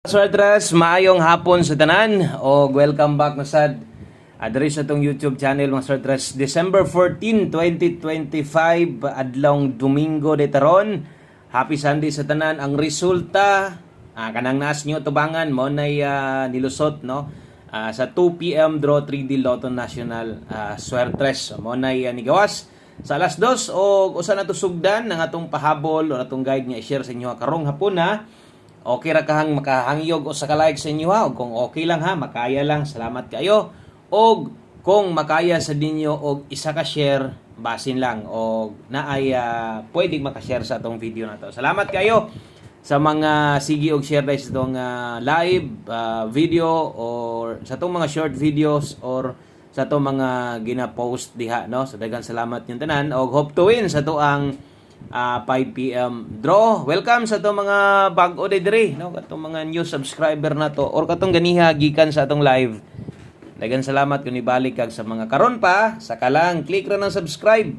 Suartras, maayong hapon sa tanan o welcome back na sad adres sa tong YouTube channel mga Suartras. December 14, 2025 adlong Domingo de taron. Happy Sunday sa tanan. Ang resulta kanang naas nyo tubangan mo nay nilusot no sa 2 PM draw 3D Lotto National Suartras mo nay nigawas sa alas 2 o usa na to sugdan ng atong pahabol o atong guide nga i-share sa inyo karong hapon na. Okay ra kahang makahangyog o sa ka-like sa inyo ha. O kung okay lang ha, makaya lang, salamat kayo. O kung makaya sa ninyo o isa ka share, basin lang. O naay pwedeng makashare sa atong video na to. Salamat kayo sa mga sige og share dahil sa itong live video or sa itong mga short videos or sa itong mga gina-post diha. No? So daghang salamat yung tanan. O hope to win sa ito ang 5 PM draw. Welcome sa itong mga bag-o dire, no? Katong mga new subscriber na to or katong ganiha gikan sa atong live. Daghang salamat kung ibalik kag sa mga karon pa, saka lang click ra ng subscribe.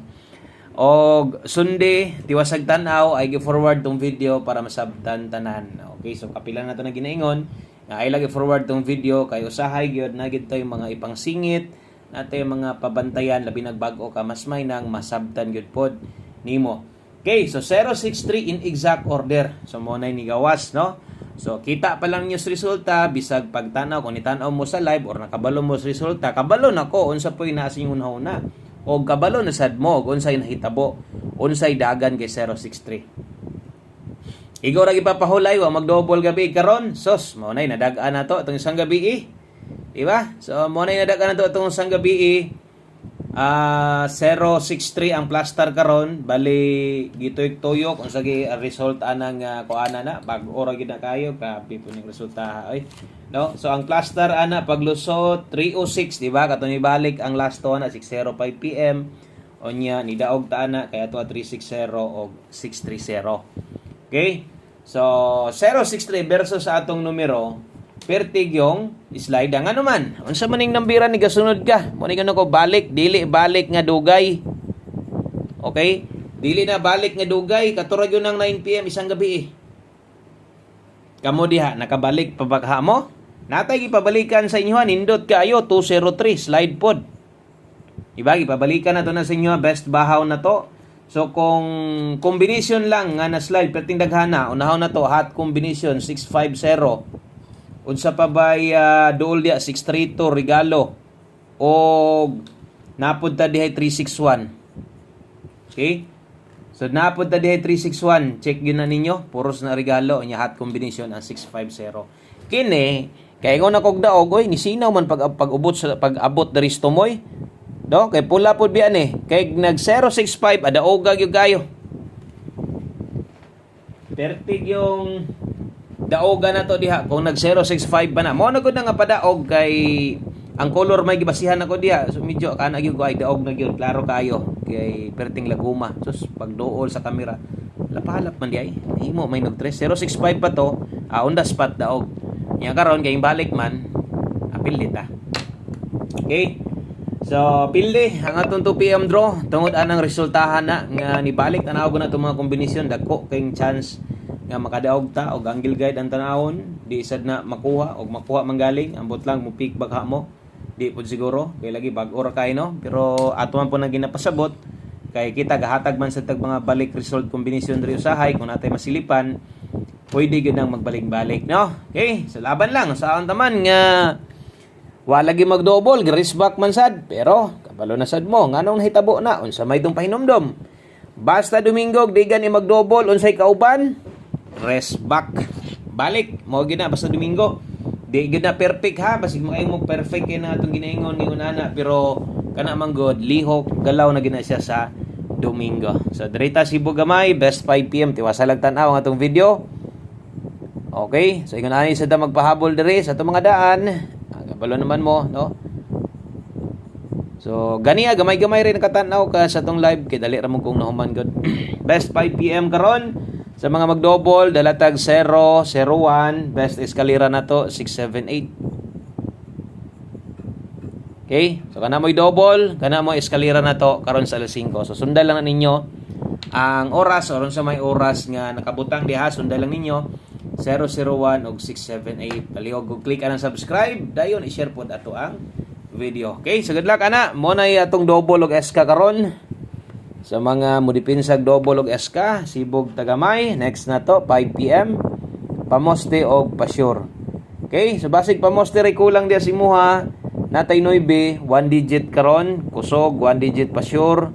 Og Sunday tiwasag tan-aw ay gi-forward tong video para masabtan tanan. Okay, so kapila na to na ginaingon nga ay lagi forward tong video kay usahay gyud na gid tay mga ipangsingit nato yung mga pabantayan labi nagbag-o ka mas may nang masabtan gyud pod nimo. Okay, so 063 in exact order. So mo na nigawas, no? So kita pa lang niyo sa resulta bisag pagtanaw kung nitanaw mo sa live or nakabalo mo sa resulta, kabalo nako unsa poy naa sa inyong hunahuna. O kabalo na sad mo unsay nahitabo, unsay dagan kay 063. Igo ra gipapahulay wa mag-double gabi karon. Sos mo na nadagaan na to itong isang gabi. Diba? So mo na nadagaan na to itong isang gabi. 063 ang plaster karon bali gitoy-tuyok unsa gi result anang kuana na bag ora gid na kayo kapi po ning resulta ay no. So ang plaster ana paglusot 306 di ba kato ni balik ang last one na 6:05 PM onya ni daog ta ana kaya to 360 og 630. Okay, so 063 versus sa atong numero pertig yung slide nga naman. Unsa man ning nambira ni gasunod ka? Mo ni ko balik, dili balik nga dugay. Okay? Dili na balik nga dugay, katurag yun ng 9 PM isang gabi. Kamo diha nakabalik pabagha mo? Natay gipabalikan sa inyo nindot kaayo 203 slide pod. Iba gipabalikan na to na sa inyo best bahaw na to. So kung combination lang nga na slide perting daghana, unahon na to hot combination 650. Unsa pa bay duol dia 632 regalo o napud ta dihay 361. Okay? So napud ta dihay 361, check gyud na ninyo, puros na regalo nya hot combination ang 650. Kini kay ingon akog daog oy nisinaw man pag-ubot sa pag-abot diri Tumoy. Do kay pula pud bian kay nag 065 adaoga gyud kayo. Pertig yung daoga na to diha kung nag 065 pa na mo na gud nga padaog kay ang color may gibasihan ako diha so medyo kana gyud ko ay daog na gyud klaro kayo kay perting laguma sus pagduol sa camera lapalap man di ay himo may nag 065 pa to on the spot daog nya karon kay balik man apil ta. Okay, so pilde ang atong 2 PM draw tungod anang resultahan na nga nibalik tanaw ko na itong mga kombinasyon dagko kayong chance nga makadaog ta og angle guide ang tanawon di sad na makuha og makuha manggaling ambot lang mo pick bagha mo di pud siguro kay lagi bag ora kay no pero ato man po na ginapasabot kay kita gahatag man sa tag mga balik result combination diri usahay kung natay masilipan pwede gyud nang magbalik-balik no. Okay, so laban lang sa ang taman nga wala lagi mag-double race back man sad pero kabalo na sad mo nganong nahitabo na unsa may dong pahinomdom basta Domingo di gani mag-double unsay kauban rest back balik mo gina basta Domingo di gid na perfect ha basig makay mo perfect kay na atong ginaingon ni unana pero kana man god lihok galaw na gina siya sa Domingo. So direta Cebu gamay best 5 PM tiwasalag tan-aw ang atong video. Okay, so ingon ani sa ta magpahabol diri sa atong mga daan kabalo naman mo no. So ganiya gamay-gamay rin nakatan-aw ka sa atong live kay dali ra mo kung nahuman god. Best 5 PM karon sa mga mag-double, dalatag 0, 01, best eskalera na to, 678. Okay? So, kana mo'y double, kana mo'y eskalera na to, karon sa alas 5. So, sundan lang ninyo ang oras, o sa may oras nga nakabutang diha, sundan lang ninyo 001 ug 678. Palihog og click anang subscribe, dayon i-share pod ato ang video. Okay, so good luck ana. Mo na atong double og SK karon. Sa mga mudipinsag double og SK, Sibog Tagamay, next na to 5 PM. Pamoste og Pasyor. Okay, so basig pamoste ray kulang dia simuha. Natay 9, 1 digit karon, kusog 1 digit Pasyor.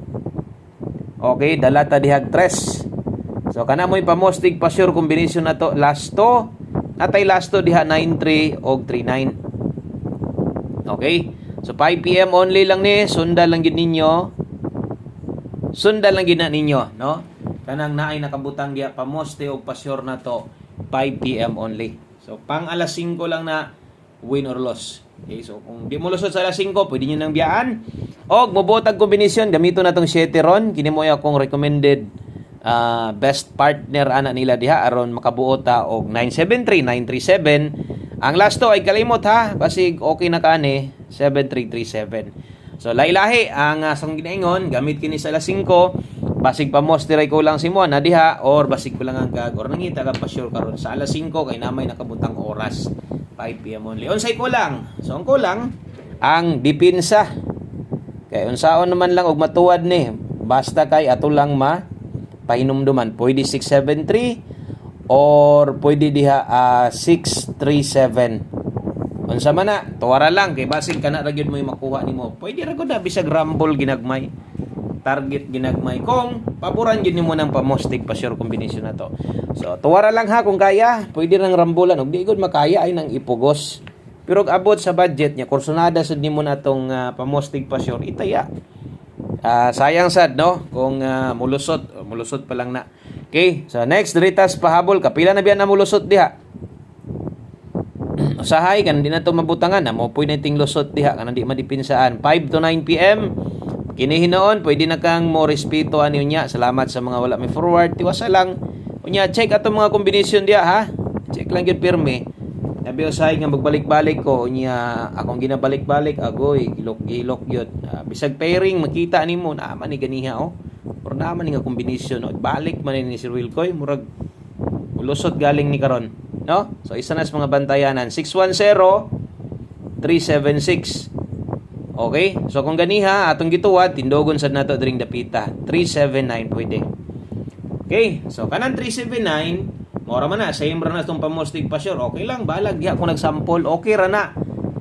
Okay, dalata dihag 3. So kana mo'y pamostig Pasyor combination na to last to. Natay last to diha 93 og 39. Okay? So 5 PM only lang ni, sundan lang gid ninyo. Sundan lang gid na ninyo, no? Kanang naay nakabutang diha pamoste og Pasyor na to 5 PM only. So pang alas 5 lang na win or loss. Okay, so kung di mo lusot sa alas 5, pwede nyo nang biyaan. Og mobotag kombinasyon, gamito na tong 7 ron. Kini mo akong recommended best partner ana nila diha aron makabuo ta og 973, 937. Ang last to ay kalimot ha, basig okay na kani 7337. So lailahi ang sang ginaingon, gamit kini sa alas 5, basig pa mosteray ko lang si mo na diha or basig ko lang ang gag or nangita ka pa sure karon sa alas 5 kay namay nakabutang oras 5 PM only. Unsay kulang? So ang kulang ang dipinsa. Kay unsaon naman lang og matuwad ni, basta kay ato lang pahinumduman. Pwede 673 or pwede diha 637. Unsa man na, tuwara lang kay basig kana ra gyud mo makuha nimo. Pwede ra gud na bisag rumble ginagmay. Target ginagmay kung paboran gyud nimo ng pamostig Pasyor combination na to. So tuwara lang ha kung kaya, pwede rang rambulan ug di gud makaya ay nang ipugos. Pero abot sa budget niya, kursunada sad nimo na tong pamostig Pasyor itaya. Sayang sad no kung mulusot pa lang na. Okay, so next Ritas pahabol kapila na biyan na mulusot diha. Usahay kan di na to mabutangan na mo pwede ting lusot diha kan di madipinsaan 5 to 9 PM. Kini hinoon pwede na kang mo respeto ani unya. Salamat sa mga wala may forward tiwasa lang. Unya check ato mga kombinasyon diha ha. Check lang gyud pirmi. Sabi usahay nga magbalik-balik ko unya akong ginabalik-balik agoy gilok gyud. Bisag pairing makita nimo na man ni ganiha oh. Or naman ni nga kombinasyon oh. Balik man ni Sir Wilcoy murag ulusot galing ni karon. No? So isa na sa mga bantayanan 610-376. Okay? So kung ganiha atong gituwad tindogon sad nato dring dapita 379 pwede. Okay? So kanang 379 mora man na same ra na tong pamostig Pasyor. Okay lang balag diha kung nagsample okay ra na.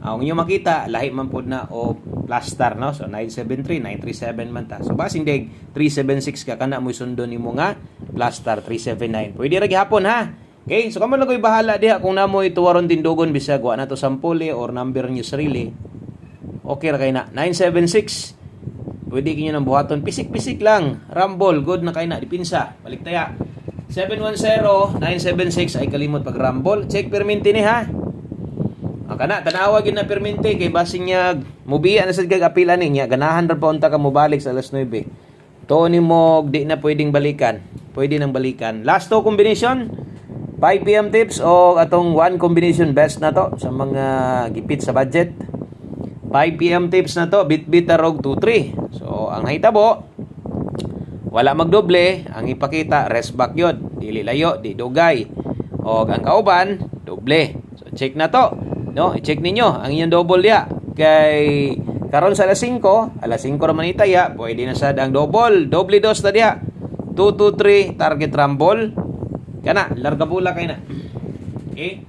Ang inyo makita lahi man pod na o plastar no. So 973 937 man ta. So basing dig 376 ka kana mo sundo nimo nga plastar 379. Pwede ra gihapon ha. Okay, so kamo lang ko'y bahala diha kung namo ituwaron tindogon bisag wa na to sampole or number niyo sarili. Okay ra kay na 976. Pwede kinyo nang buhaton pisik-pisik lang. Rumble good na kay na dipinsa. Balik taya. 710-976 ay kalimot pag rumble. Check perminti ni ha. Kana tanawa gyud na perminti kay basing niya mubiya na sad kag apila niya ganahan ra pa unta ka mobalik sa alas 9. To ni mo di na pwedeng balikan. Pwede nang balikan. Last to combination 5 PM tips o atong one combination best na to sa mga gipit sa budget. 5 PM tips na to, bit-bit arog 2-3. So, ang nahitabo, wala magdoble, ang ipakita, rest back yun. Dili layo, di dugay. O ang kauban, doble. So, check na to. No? I-check ninyo, ang inyong double diya. Kay, karon sa alas 5 naman itaya, pwede na sad ang double. Doble dos na diya. 2-2-3, target rumble. Kana, larga bula kay na. Okay?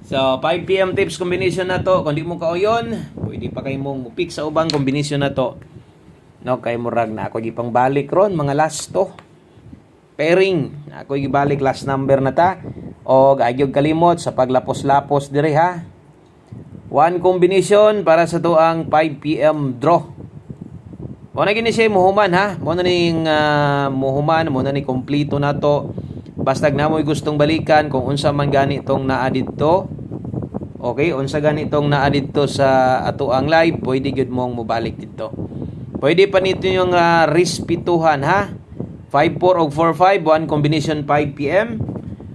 So, 5 PM tips combination na to. Kung di mo kauyon, pwede pa kayo mong pick sa ubang combination na to. No, kay murag na ako gipang balik ron, mga last to. Pairing. Ako gibalik last number na ta. O, agyog kalimot sa paglapos-lapos dire ha. One combination para sa to ang 5 PM draw. Mo na gini siya muhuman ha. Mo na ning muhuman, mo na ni kompleto na to. Basta na mo'y gustong balikan kung unsa man gani tong naa didto. Okay, unsa gani tong naa didto sa ato ang live, pwede gyud mong mobalik didto. Pwede pa nito yung rispituhan ha. 5-4 o 4-5, one combination 5 PM.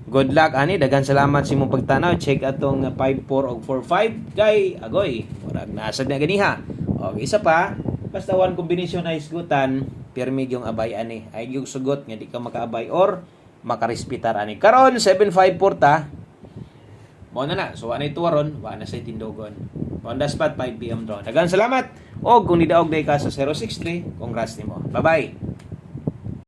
Good luck ani, dagan salamat sa imong pagtanaw. Check atong 5-4 o 4-5 kay agoy. Murag nasad na ganiha. Okay, isa pa, basta one combination ay isgutan, pirmi yung abay ani. Ay yung sugot nga di ka makaabay or makarespetar ani. Karon 7:5 ta. Mao na. So anay tuwaron, wa na say tindogon. On the spot 5 PM draw. Daghang salamat. Og kung nidaog day ka sa 063, congrats nimo. Bye-bye.